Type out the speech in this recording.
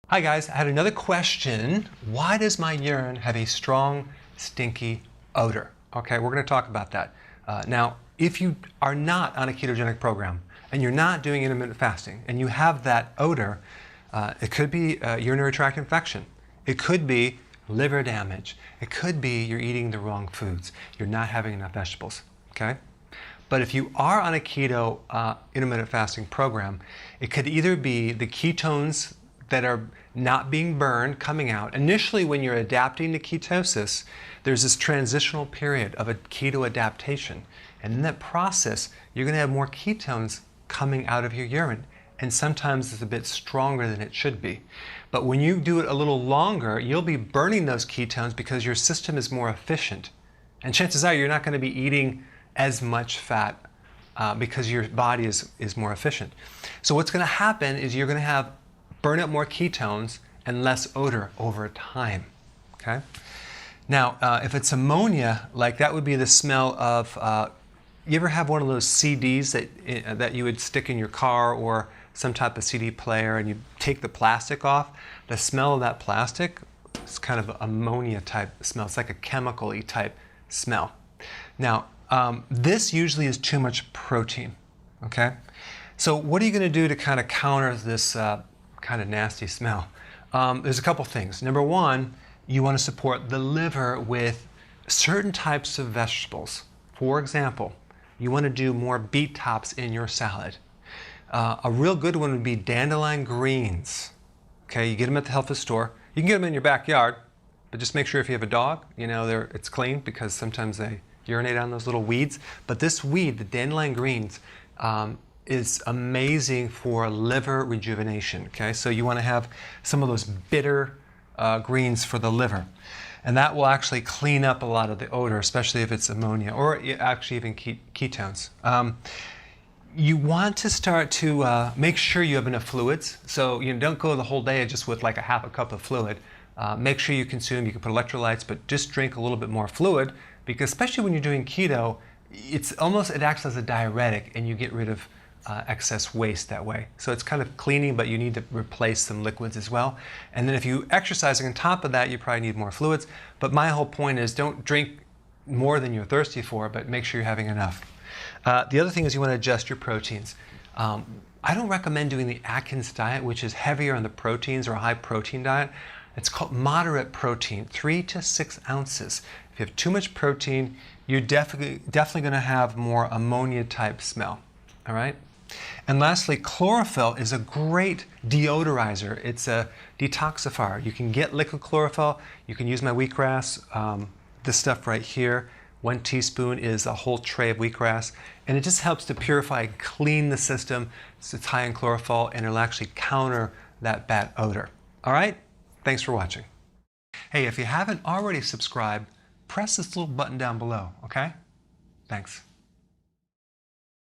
Hi guys, I had another question. Why does my urine have a strong, stinky odor? Okay, we're going to talk about that. Now, if you are not on a ketogenic program and you're not doing intermittent fasting and you have that odor, it could be a urinary tract infection. It could be liver damage. It could be you're eating the wrong foods. You're not having enough vegetables. Okay? But if you are on a keto intermittent fasting program, it could either be the ketones that are not being burned coming out. Initially, when you're adapting to ketosis, there's this transitional period of a keto adaptation. And in that process, you're going to have more ketones coming out of your urine. And sometimes it's a bit stronger than it should be. But when you do it a little longer, you'll be burning those ketones because your system is more efficient. And chances are you're not going to be eating as much fat because your body is more efficient. So what's going to happen is you're going to burn up more ketones and less odor over time. Okay. Now, if it's ammonia, like that would be the smell of. You ever have one of those CDs that you would stick in your car or some type of CD player, and you take the plastic off? The smell of that plastic is kind of ammonia type smell. It's like a chemical-y type smell. Now, this usually is too much protein. Okay. So what are you going to do to kind of counter this kind of nasty smell? There's a couple things. Number one, you want to support the liver with certain types of vegetables. For example, you want to do more beet tops in your salad. A real good one would be dandelion greens. Okay, you get them at the health food store. You can get them in your backyard, but just make sure if you have a dog, it's clean because sometimes they urinate on those little weeds. But this weed, the dandelion greens, is amazing for liver rejuvenation. Okay, so you want to have some of those bitter greens for the liver, and that will actually clean up a lot of the odor, especially if it's ammonia or actually even ketones. You want to start to make sure you have enough fluids. So don't go the whole day just with like a half a cup of fluid. Make sure you consume. You can put electrolytes, but just drink a little bit more fluid, because especially when you're doing keto, it acts as a diuretic, and you get rid of excess waste that way. So it's kind of cleaning, but you need to replace some liquids as well. And then if you exercising on top of that, you probably need more fluids. But my whole point is don't drink more than you're thirsty for, but make sure you're having enough. The other thing is you want to adjust your proteins. I don't recommend doing the Atkins diet, which is heavier on the proteins, or a high protein diet. It's called moderate protein, 3 to 6 ounces. If you have too much protein, you're definitely going to have more ammonia type smell. All right. And lastly, chlorophyll is a great deodorizer. It's a detoxifier. You can get liquid chlorophyll. You can use my wheatgrass. This stuff right here, 1 teaspoon is a whole tray of wheatgrass. And it just helps to purify and clean the system. So it's high in chlorophyll, and it'll actually counter that bad odor. All right? Thanks for watching. Hey, if you haven't already subscribed, press this little button down below, okay? Thanks.